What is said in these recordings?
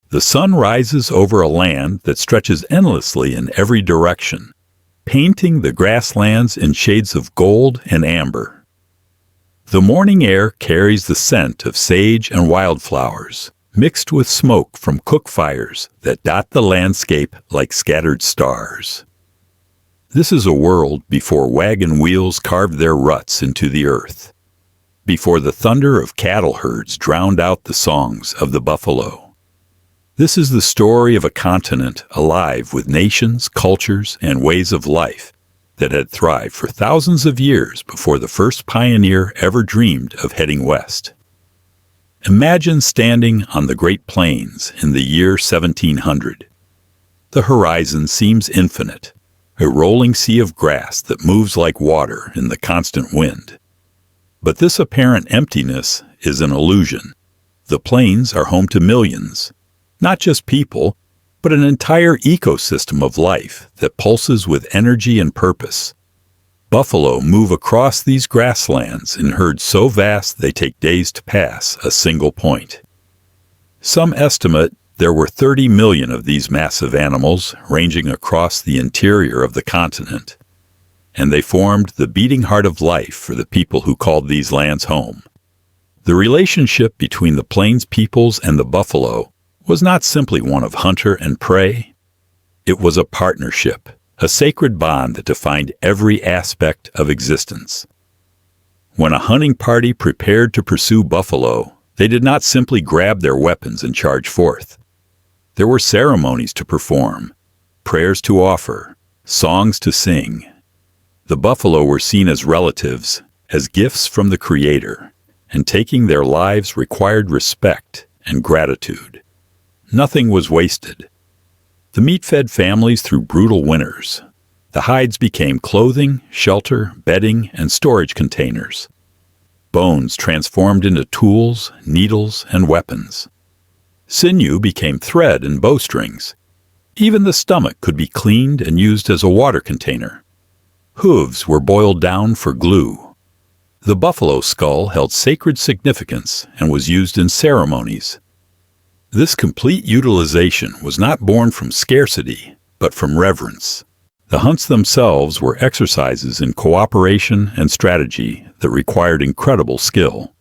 The sun rises over a land that stretches endlessly in every direction, painting the grasslands in shades of gold and amber. The morning air carries the scent of sage and wildflowers, mixed with smoke from cook fires that dot the landscape like scattered stars. This is a world before wagon wheels carved their ruts into the earth, before the thunder of cattle herds drowned out the songs of the buffalo. This is the story of a continent alive with nations, cultures, and ways of life that had thrived for thousands of years before the first pioneer ever dreamed of heading west. Imagine standing on the Great Plains in the year 1700. The horizon seems infinite, a rolling sea of grass that moves like water in the constant wind. But this apparent emptiness is an illusion. The plains are home to millions, not just people, but an entire ecosystem of life that pulses with energy and purpose. Buffalo move across these grasslands in herds so vast they take days to pass a single point. Some estimate there were 30 million of these massive animals ranging across the interior of the continent, and they formed the beating heart of life for the people who called these lands home. The relationship between the plains peoples and the buffalo was not simply one of hunter and prey. It was a partnership, a sacred bond that defined every aspect of existence. When a hunting party prepared to pursue buffalo, they did not simply grab their weapons and charge forth. There were ceremonies to perform, prayers to offer, songs to sing. The buffalo were seen as relatives, as gifts from the Creator, and taking their lives required respect and gratitude. Nothing was wasted. The meat fed families through brutal winters. The hides became clothing, shelter, bedding, and storage containers. Bones transformed into tools, needles, and weapons. Sinew became thread and bowstrings. Even the stomach could be cleaned and used as a water container. Hooves were boiled down for glue. The buffalo skull held sacred significance and was used in ceremonies. This complete utilization was not born from scarcity, but from reverence. The hunts themselves were exercises in cooperation and strategy that required incredible skill.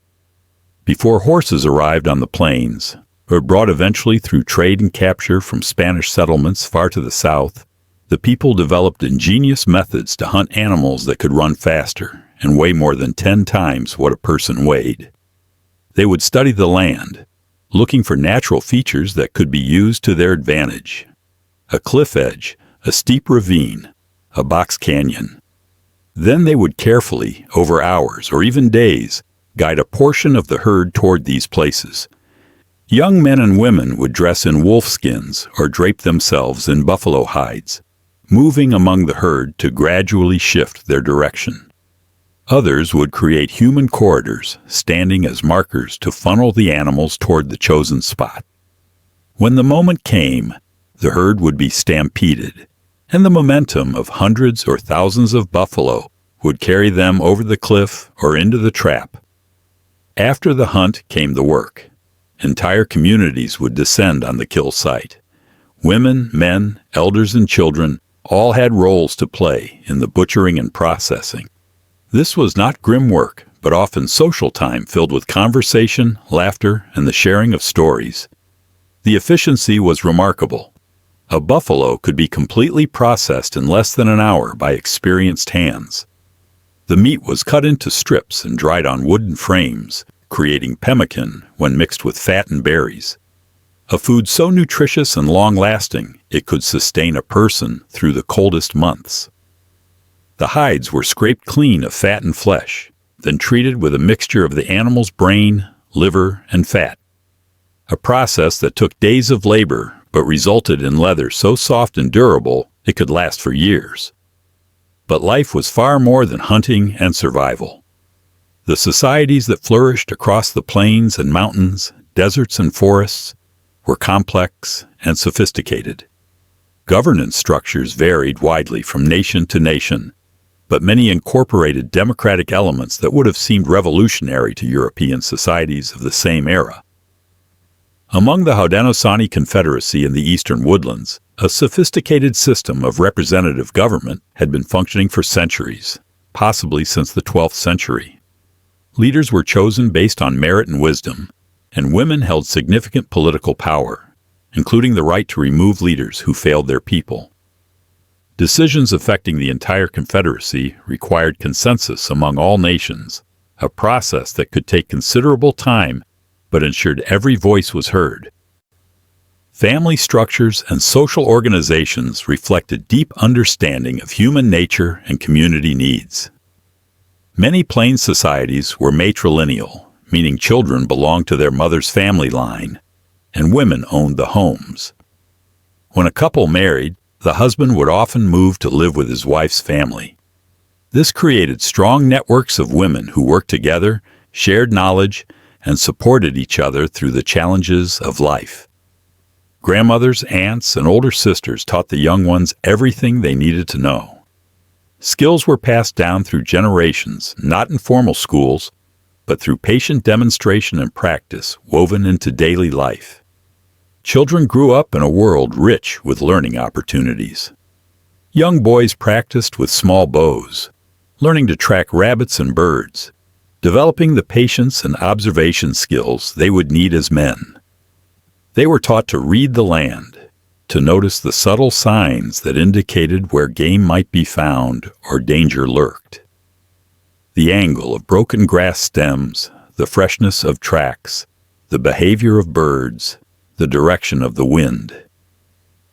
Before horses arrived on the plains, or brought eventually through trade and capture from Spanish settlements far to the south, the people developed ingenious methods to hunt animals that could run faster and weigh more than 10 times what a person weighed. They would study the land, looking for natural features that could be used to their advantage. A cliff edge, a steep ravine, a box canyon. Then they would carefully, over hours or even days, guide a portion of the herd toward these places. Young men and women would dress in wolf skins or drape themselves in buffalo hides, moving among the herd to gradually shift their direction. Others would create human corridors, standing as markers to funnel the animals toward the chosen spot. When the moment came, the herd would be stampeded, and the momentum of hundreds or thousands of buffalo would carry them over the cliff or into the trap. After the hunt came the work. Entire communities would descend on the kill site. Women, men, elders, and children all had roles to play in the butchering and processing. This was not grim work, but often social time filled with conversation, laughter, and the sharing of stories. The efficiency was remarkable. A buffalo could be completely processed in less than an hour by experienced hands. The meat was cut into strips and dried on wooden frames, creating pemmican when mixed with fat and berries. A food so nutritious and long-lasting it could sustain a person through the coldest months. The hides were scraped clean of fat and flesh, then treated with a mixture of the animal's brain, liver, and fat. A process that took days of labor but resulted in leather so soft and durable it could last for years. But life was far more than hunting and survival. The societies that flourished across the plains and mountains, deserts and forests, were complex and sophisticated. Governance structures varied widely from nation to nation, but many incorporated democratic elements that would have seemed revolutionary to European societies of the same era. Among the Haudenosaunee Confederacy in the eastern woodlands, a sophisticated system of representative government had been functioning for centuries, possibly since the 12th century. Leaders were chosen based on merit and wisdom, and women held significant political power, including the right to remove leaders who failed their people. Decisions affecting the entire Confederacy required consensus among all nations, a process that could take considerable time but ensured every voice was heard. Family structures and social organizations reflect a deep understanding of human nature and community needs. Many Plains societies were matrilineal, meaning children belonged to their mother's family line, and women owned the homes. When a couple married, the husband would often move to live with his wife's family. This created strong networks of women who worked together, shared knowledge, and supported each other through the challenges of life. Grandmothers, aunts, and older sisters taught the young ones everything they needed to know. Skills were passed down through generations, not in formal schools, but through patient demonstration and practice woven into daily life. Children grew up in a world rich with learning opportunities. Young boys practiced with small bows, learning to track rabbits and birds, developing the patience and observation skills they would need as men. They were taught to read the land, to notice the subtle signs that indicated where game might be found or danger lurked. The angle of broken grass stems, the freshness of tracks, the behavior of birds, the direction of the wind.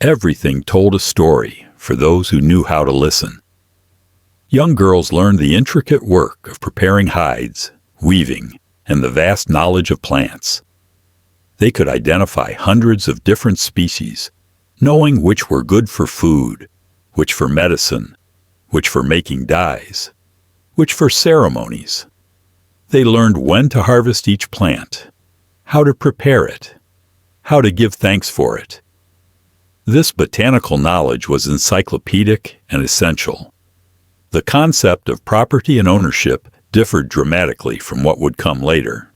Everything told a story for those who knew how to listen. Young girls learned the intricate work of preparing hides, weaving, and the vast knowledge of plants. They could identify hundreds of different species, knowing which were good for food, which for medicine, which for making dyes, which for ceremonies. They learned when to harvest each plant, how to prepare it, how to give thanks for it. This botanical knowledge was encyclopedic and essential. The concept of property and ownership differed dramatically from what would come later.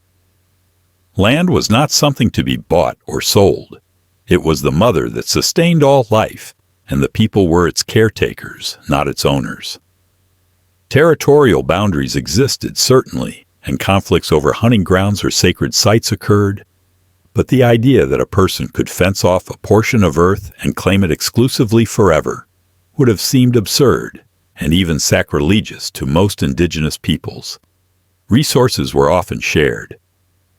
Land was not something to be bought or sold. It was the mother that sustained all life, and the people were its caretakers, not its owners. Territorial boundaries existed, certainly, and conflicts over hunting grounds or sacred sites occurred, but the idea that a person could fence off a portion of earth and claim it exclusively forever would have seemed absurd and even sacrilegious to most indigenous peoples. Resources were often shared.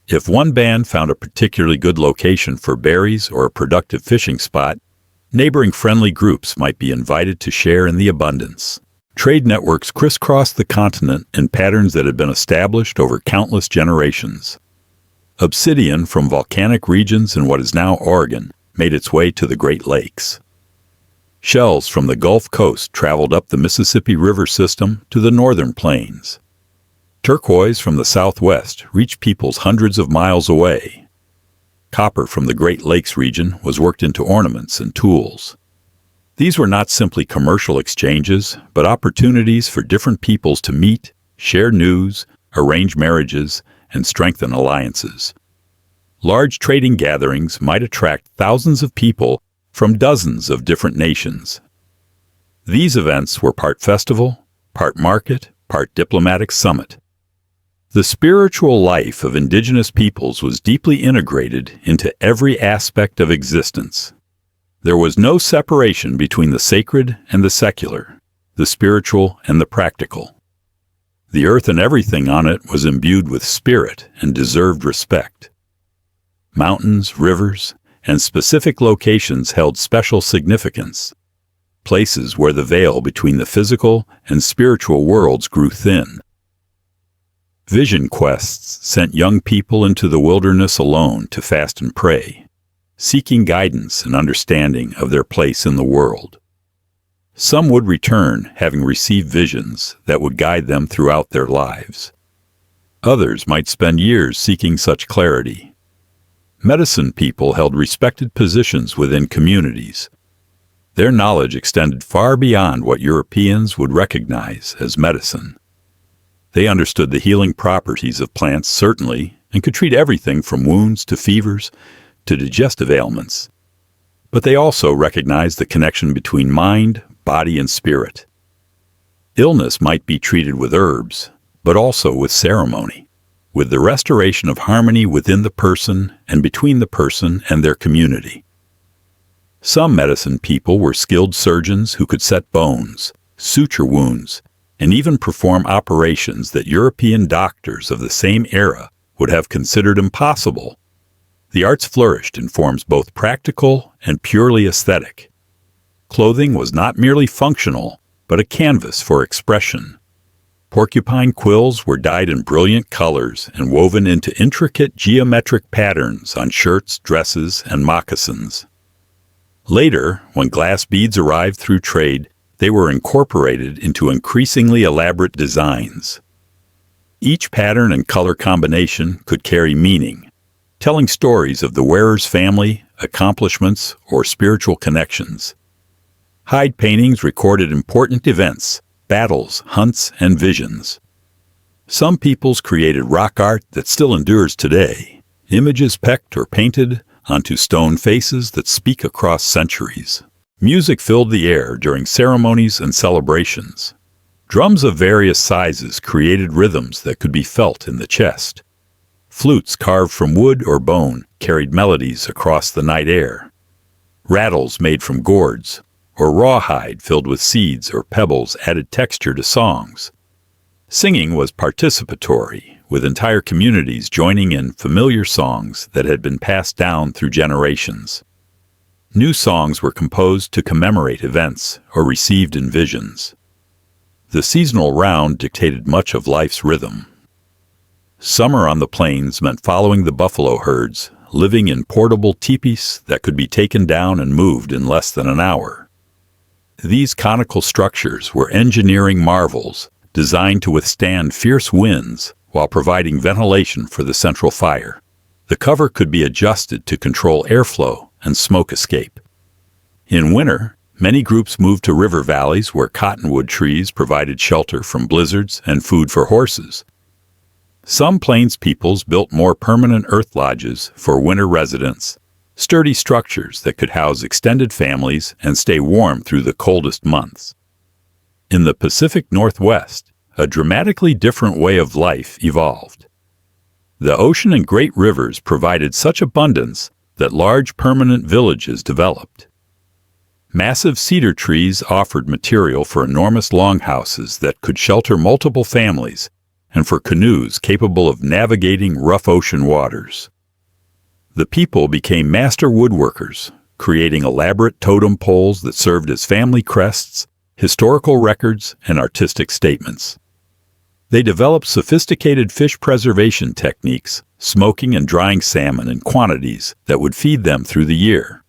If one band found a particularly good location for berries or a productive fishing spot, neighboring friendly groups might be invited to share in the abundance. Trade networks crisscrossed the continent in patterns that had been established over countless generations. Obsidian from volcanic regions in what is now Oregon made its way to the Great Lakes. Shells from the Gulf Coast traveled up the Mississippi River system to the northern plains. Turquoise from the southwest reached peoples hundreds of miles away. Copper from the Great Lakes region was worked into ornaments and tools. These were not simply commercial exchanges, but opportunities for different peoples to meet, share news, arrange marriages, and strengthen alliances. Large trading gatherings might attract thousands of people from dozens of different nations. These events were part festival, part market, part diplomatic summit. The spiritual life of indigenous peoples was deeply integrated into every aspect of existence. There was no separation between the sacred and the secular, the spiritual and the practical. The earth and everything on it was imbued with spirit and deserved respect. Mountains, rivers, and specific locations held special significance, places where the veil between the physical and spiritual worlds grew thin. Vision quests sent young people into the wilderness alone to fast and pray, seeking guidance and understanding of their place in the world. Some would return having received visions that would guide them throughout their lives. Others might spend years seeking such clarity. Medicine people held respected positions within communities. Their knowledge extended far beyond what Europeans would recognize as medicine. They understood the healing properties of plants, certainly, and could treat everything from wounds to fevers to digestive ailments. But they also recognized the connection between mind, body, and spirit. Illness might be treated with herbs, but also with ceremony, with the restoration of harmony within the person and between the person and their community. Some medicine people were skilled surgeons who could set bones, suture wounds, and even perform operations that European doctors of the same era would have considered impossible. The arts flourished in forms both practical and purely aesthetic. Clothing was not merely functional, but a canvas for expression. Porcupine quills were dyed in brilliant colors and woven into intricate geometric patterns on shirts, dresses, and moccasins. Later, when glass beads arrived through trade, they were incorporated into increasingly elaborate designs. Each pattern and color combination could carry meaning, telling stories of the wearer's family, accomplishments, or spiritual connections. Hide paintings recorded important events, battles, hunts, and visions. Some peoples created rock art that still endures today, images pecked or painted onto stone faces that speak across centuries. Music filled the air during ceremonies and celebrations. Drums of various sizes created rhythms that could be felt in the chest. Flutes carved from wood or bone carried melodies across the night air. Rattles made from gourds or rawhide filled with seeds or pebbles added texture to songs. Singing was participatory, with entire communities joining in familiar songs that had been passed down through generations. New songs were composed to commemorate events or received in visions. The seasonal round dictated much of life's rhythm. Summer on the plains meant following the buffalo herds, living in portable teepees that could be taken down and moved in less than an hour. These conical structures were engineering marvels designed to withstand fierce winds while providing ventilation for the central fire. The cover could be adjusted to control airflow and smoke escape. In winter, many groups moved to river valleys where cottonwood trees provided shelter from blizzards and food for horses. Some plains peoples built more permanent earth lodges for winter residents, sturdy structures that could house extended families and stay warm through the coldest months. In the Pacific Northwest, a dramatically different way of life evolved. The ocean and great rivers provided such abundance that large permanent villages developed. Massive cedar trees offered material for enormous longhouses that could shelter multiple families and for canoes capable of navigating rough ocean waters. The people became master woodworkers, creating elaborate totem poles that served as family crests, historical records, and artistic statements. They developed sophisticated fish preservation techniques, smoking and drying salmon in quantities that would feed them through the year.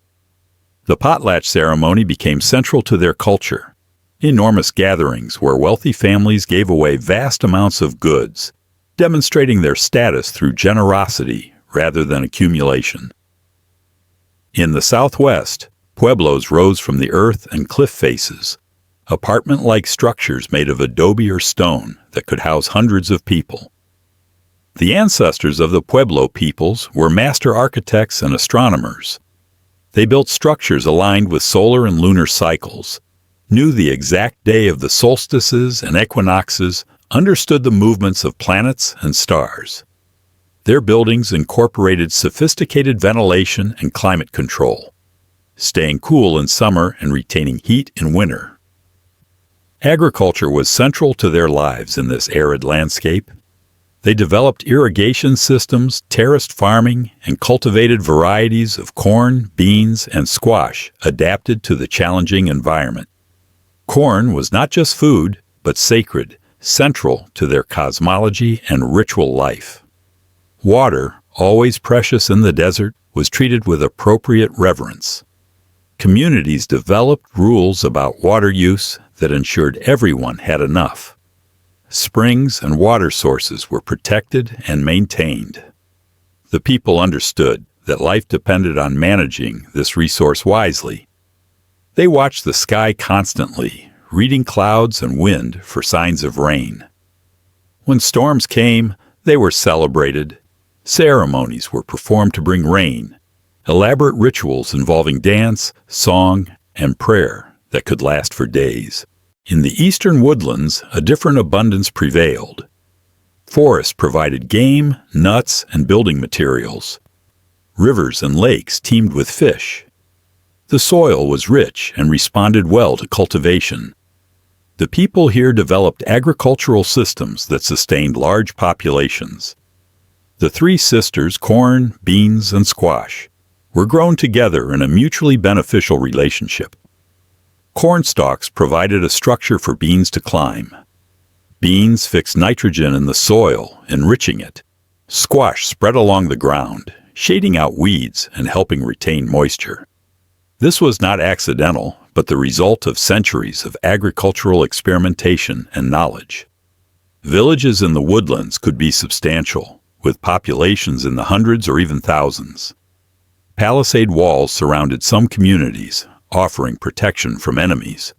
The potlatch ceremony became central to their culture, enormous gatherings where wealthy families gave away vast amounts of goods, demonstrating their status through generosity rather than accumulation. In the Southwest, pueblos rose from the earth and cliff faces, apartment-like structures made of adobe or stone that could house hundreds of people. The ancestors of the Pueblo peoples were master architects and astronomers. They built structures aligned with solar and lunar cycles, knew the exact day of the solstices and equinoxes, understood the movements of planets and stars. Their buildings incorporated sophisticated ventilation and climate control, staying cool in summer and retaining heat in winter. Agriculture was central to their lives in this arid landscape. They developed irrigation systems, terraced farming, and cultivated varieties of corn, beans, and squash adapted to the challenging environment. Corn was not just food, but sacred, central to their cosmology and ritual life. Water, always precious in the desert, was treated with appropriate reverence. Communities developed rules about water use that ensured everyone had enough. Springs and water sources were protected and maintained. The people understood that life depended on managing this resource wisely. They watched the sky constantly, reading clouds and wind for signs of rain. When storms came, they were celebrated. Ceremonies were performed to bring rain, elaborate rituals involving dance, song, and prayer that could last for days. In the eastern woodlands, a different abundance prevailed. Forests provided game, nuts, and building materials. Rivers and lakes teemed with fish. The soil was rich and responded well to cultivation. The people here developed agricultural systems that sustained large populations. The three sisters, corn, beans, and squash, were grown together in a mutually beneficial relationship. Corn stalks provided a structure for beans to climb. Beans fixed nitrogen in the soil, enriching it. Squash spread along the ground, shading out weeds and helping retain moisture. This was not accidental, but the result of centuries of agricultural experimentation and knowledge. Villages in the woodlands could be substantial, with populations in the hundreds or even thousands. Palisade walls surrounded some communities, offering protection from enemies.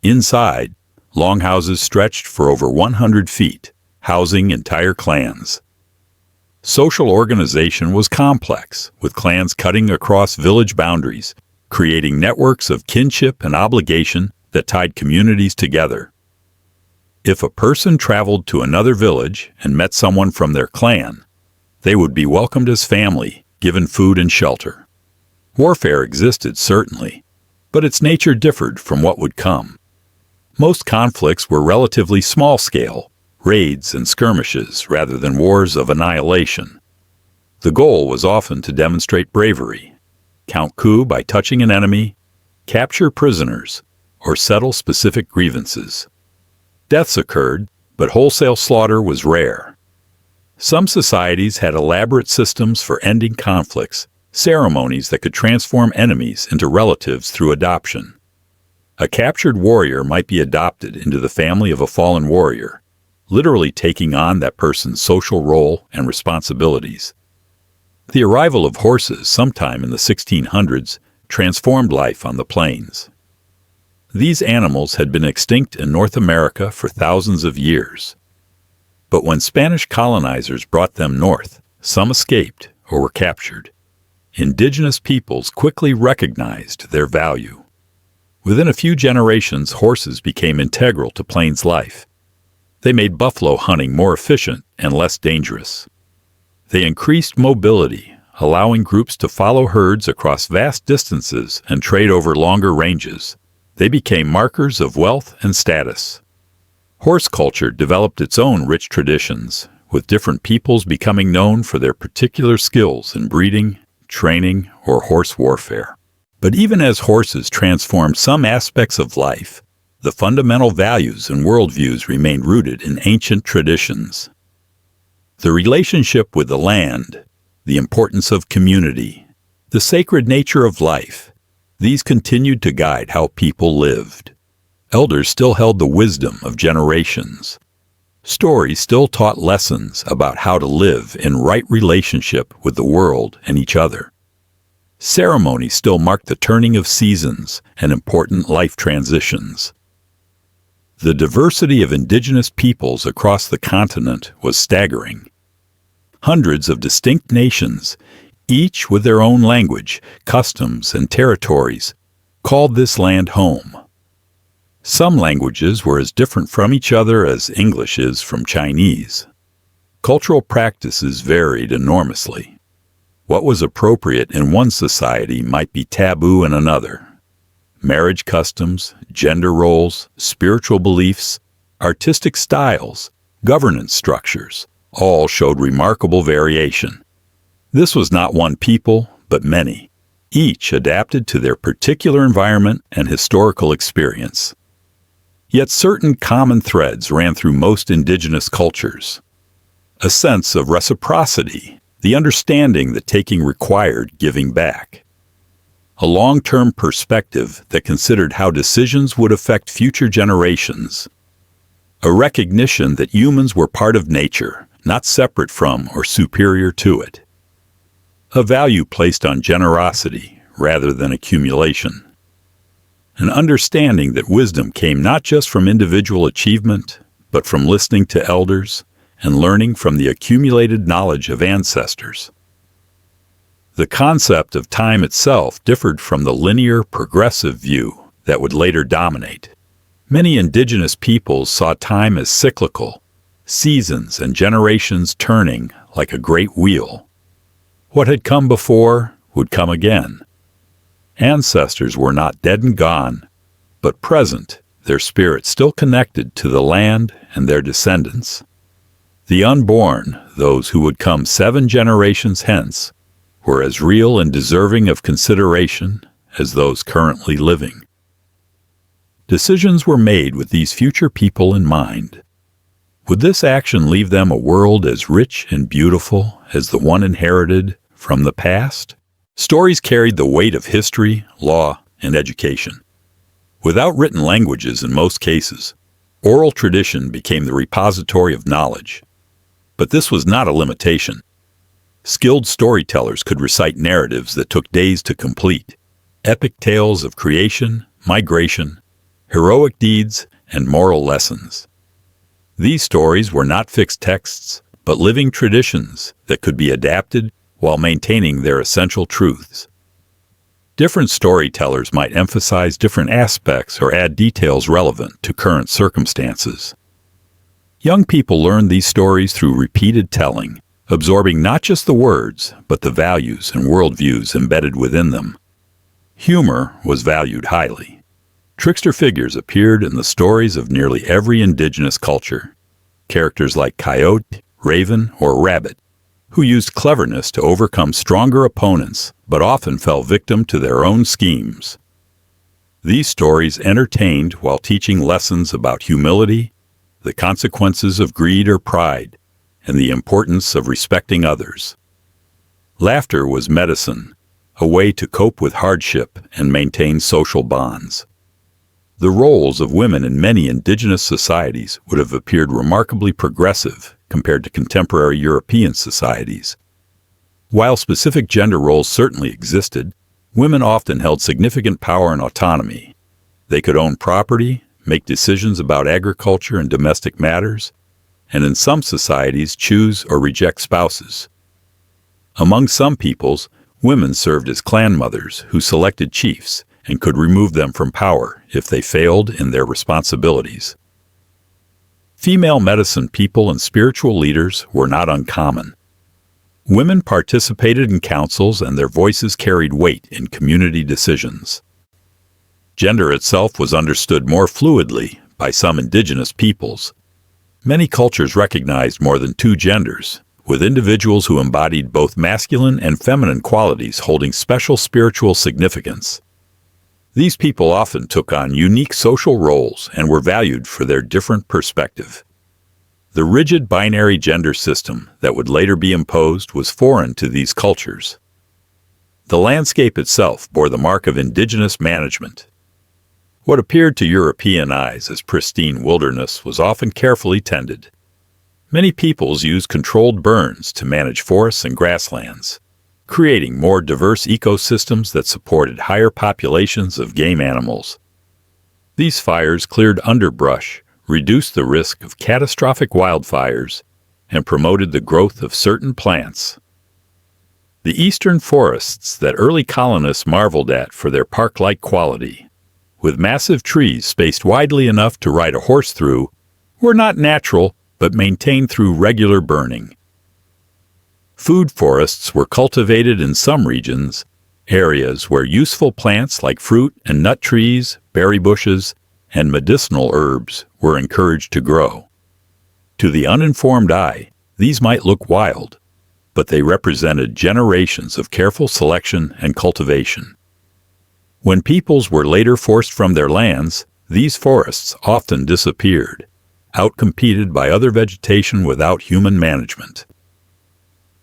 Inside, longhouses stretched for over 100 feet, housing entire clans. Social organization was complex, with clans cutting across village boundaries, creating networks of kinship and obligation that tied communities together. If a person traveled to another village and met someone from their clan, they would be welcomed as family, given food and shelter. Warfare existed, certainly, but its nature differed from what would come. Most conflicts were relatively small-scale, raids and skirmishes rather than wars of annihilation. The goal was often to demonstrate bravery, count coup by touching an enemy, capture prisoners, or settle specific grievances. Deaths occurred, but wholesale slaughter was rare. Some societies had elaborate systems for ending conflicts, ceremonies that could transform enemies into relatives through adoption. A captured warrior might be adopted into the family of a fallen warrior, literally taking on that person's social role and responsibilities. The arrival of horses sometime in the 1600s transformed life on the plains. These animals had been extinct in North America for thousands of years. But when Spanish colonizers brought them north, some escaped or were captured. Indigenous peoples quickly recognized their value. Within a few generations, horses became integral to plains life. They made buffalo hunting more efficient and less dangerous. They increased mobility, allowing groups to follow herds across vast distances and trade over longer ranges. They became markers of wealth and status. Horse culture developed its own rich traditions, with different peoples becoming known for their particular skills in breeding, training, or horse warfare. But even as horses transformed some aspects of life, the fundamental values and worldviews remained rooted in ancient traditions. The relationship with the land, the importance of community, the sacred nature of life, these continued to guide how people lived. Elders still held the wisdom of generations. Stories still taught lessons about how to live in right relationship with the world and each other. Ceremonies still marked the turning of seasons and important life transitions. The diversity of indigenous peoples across the continent was staggering. Hundreds of distinct nations, each with their own language, customs, and territories, called this land home. Some languages were as different from each other as English is from Chinese. Cultural practices varied enormously. What was appropriate in one society might be taboo in another. Marriage customs, gender roles, spiritual beliefs, artistic styles, governance structures, all showed remarkable variation. This was not one people, but many, each adapted to their particular environment and historical experience. Yet certain common threads ran through most indigenous cultures. A sense of reciprocity, the understanding that taking required giving back. A long-term perspective that considered how decisions would affect future generations. A recognition that humans were part of nature, not separate from or superior to it. A value placed on generosity rather than accumulation. An understanding that wisdom came not just from individual achievement, but from listening to elders and learning from the accumulated knowledge of ancestors. The concept of time itself differed from the linear, progressive view that would later dominate. Many indigenous peoples saw time as cyclical, seasons and generations turning like a great wheel. What had come before would come again. Ancestors were not dead and gone, but present, their spirits still connected to the land and their descendants. The unborn, those who would come 7 generations hence, were as real and deserving of consideration as those currently living. Decisions were made with these future people in mind. Would this action leave them a world as rich and beautiful as the one inherited from the past? Stories carried the weight of history, law, and education. Without written languages in most cases, oral tradition became the repository of knowledge. But this was not a limitation. Skilled storytellers could recite narratives that took days to complete, epic tales of creation, migration, heroic deeds, and moral lessons. These stories were not fixed texts, but living traditions that could be adapted while maintaining their essential truths. Different storytellers might emphasize different aspects or add details relevant to current circumstances. Young people learned these stories through repeated telling, absorbing not just the words, but the values and worldviews embedded within them. Humor was valued highly. Trickster figures appeared in the stories of nearly every indigenous culture. Characters like Coyote, Raven, or Rabbit, who used cleverness to overcome stronger opponents, but often fell victim to their own schemes. These stories entertained while teaching lessons about humility, the consequences of greed or pride, and the importance of respecting others. Laughter was medicine, a way to cope with hardship and maintain social bonds. The roles of women in many indigenous societies would have appeared remarkably progressive compared to contemporary European societies. While specific gender roles certainly existed, women often held significant power and autonomy. They could own property, make decisions about agriculture and domestic matters, and in some societies choose or reject spouses. Among some peoples, women served as clan mothers who selected chiefs and could remove them from power if they failed in their responsibilities. Female medicine people and spiritual leaders were not uncommon. Women participated in councils and their voices carried weight in community decisions. Gender itself was understood more fluidly by some indigenous peoples. Many cultures recognized more than 2 genders, with individuals who embodied both masculine and feminine qualities holding special spiritual significance. These people often took on unique social roles and were valued for their different perspective. The rigid binary gender system that would later be imposed was foreign to these cultures. The landscape itself bore the mark of indigenous management. What appeared to European eyes as pristine wilderness was often carefully tended. Many peoples used controlled burns to manage forests and grasslands, creating more diverse ecosystems that supported higher populations of game animals. These fires cleared underbrush, reduced the risk of catastrophic wildfires, and promoted the growth of certain plants. The eastern forests that early colonists marveled at for their park-like quality, with massive trees spaced widely enough to ride a horse through, were not natural but maintained through regular burning. Food forests were cultivated in some regions, areas where useful plants like fruit and nut trees, berry bushes, and medicinal herbs were encouraged to grow. To the uninformed eye, these might look wild, but they represented generations of careful selection and cultivation. When peoples were later forced from their lands, these forests often disappeared, outcompeted by other vegetation without human management.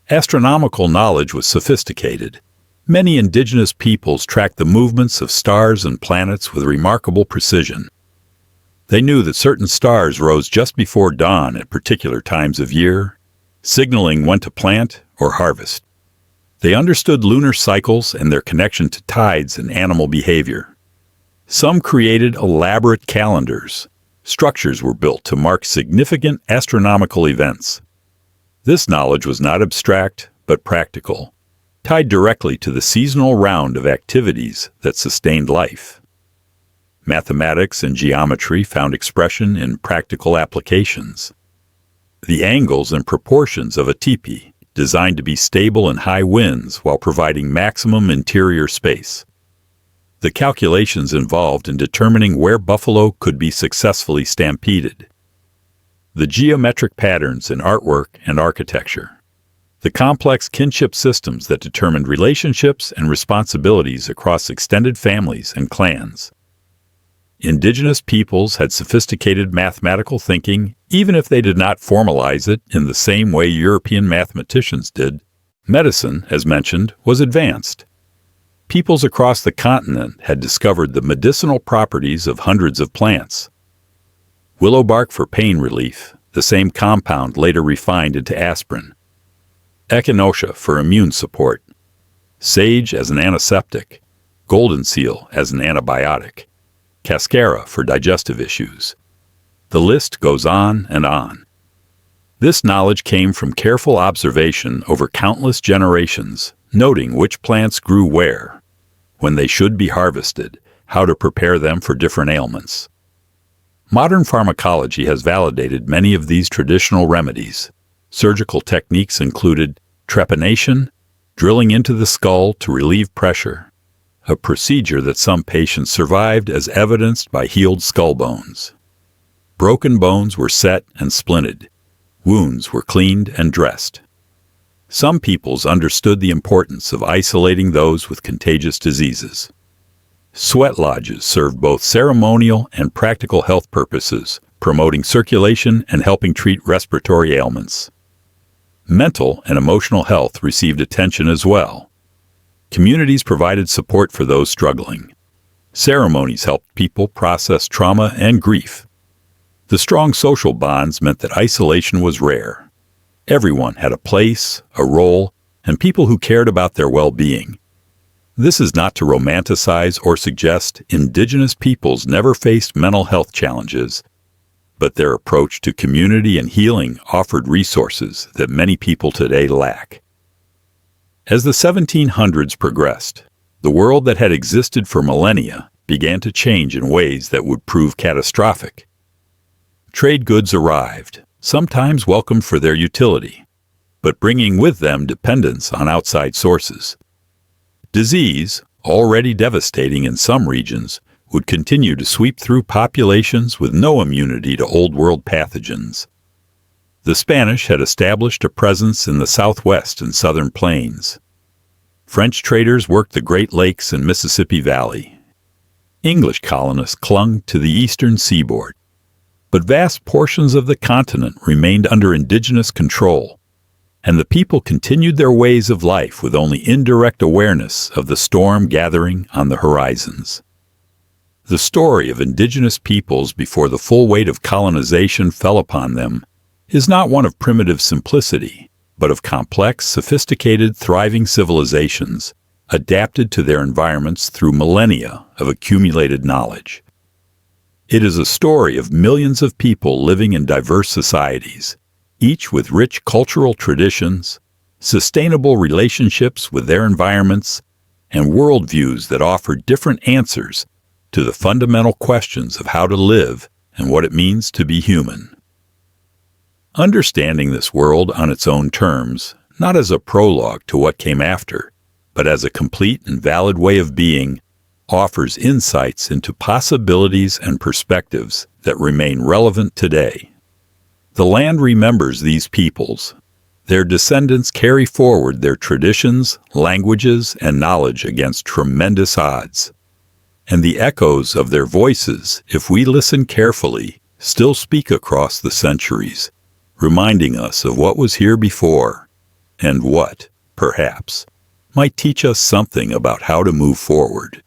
Astronomical knowledge was sophisticated. Many indigenous peoples tracked the movements of stars and planets with remarkable precision. They knew that certain stars rose just before dawn at particular times of year, signaling when to plant or harvest. They understood lunar cycles and their connection to tides and animal behavior. Some created elaborate calendars. Structures were built to mark significant astronomical events. This knowledge was not abstract, but practical. tied directly to the seasonal round of activities that sustained life. Mathematics and geometry found expression in practical applications. The angles and proportions of a teepee, designed to be stable in high winds while providing maximum interior space. The calculations involved in determining where buffalo could be successfully stampeded. The geometric patterns in artwork and architecture. The complex kinship systems that determined relationships and responsibilities across extended families and clans. Indigenous peoples had sophisticated mathematical thinking, even if they did not formalize it in the same way European mathematicians did. Medicine, as mentioned, was advanced. Peoples across the continent had discovered the medicinal properties of hundreds of plants. Willow bark for pain relief, the same compound later refined into aspirin. Echinacea for immune support. Sage as an antiseptic. Golden seal as an antibiotic. Cascara for digestive issues. The list goes on and on. This knowledge came from careful observation over countless generations, noting which plants grew where, when they should be harvested, how to prepare them for different ailments. Modern pharmacology has validated many of these traditional remedies. Surgical techniques included trepanation, drilling into the skull to relieve pressure, a procedure that some patients survived as evidenced by healed skull bones. Broken bones were set and splinted. Wounds were cleaned and dressed. Some peoples understood the importance of isolating those with contagious diseases. Sweat lodges served both ceremonial and practical health purposes, promoting circulation and helping treat respiratory ailments. Mental and emotional health received attention as well. Communities provided support for those struggling. Ceremonies helped people process trauma and grief. The strong social bonds meant that isolation was rare. Everyone had a place, a role, and people who cared about their well-being. This is not to romanticize or suggest indigenous peoples never faced mental health challenges, but their approach to community and healing offered resources that many people today lack. As the 1700s progressed, the world that had existed for millennia began to change in ways that would prove catastrophic. Trade goods arrived, sometimes welcomed for their utility, but bringing with them dependence on outside sources. Disease, already devastating in some regions, would continue to sweep through populations with no immunity to Old World pathogens. The Spanish had established a presence in the Southwest and Southern Plains. French traders worked the Great Lakes and Mississippi Valley. English colonists clung to the eastern seaboard. But vast portions of the continent remained under indigenous control, and the people continued their ways of life with only indirect awareness of the storm gathering on the horizons. The story of indigenous peoples before the full weight of colonization fell upon them is not one of primitive simplicity, but of complex, sophisticated, thriving civilizations, adapted to their environments through millennia of accumulated knowledge. It is a story of millions of people living in diverse societies, each with rich cultural traditions, sustainable relationships with their environments, and worldviews that offer different answers to the fundamental questions of how to live and what it means to be human. Understanding this world on its own terms, not as a prologue to what came after, but as a complete and valid way of being, offers insights into possibilities and perspectives that remain relevant today. The land remembers these peoples. Their descendants carry forward their traditions, languages, and knowledge against tremendous odds. And the echoes of their voices, if we listen carefully, still speak across the centuries, reminding us of what was here before, and what, perhaps, might teach us something about how to move forward.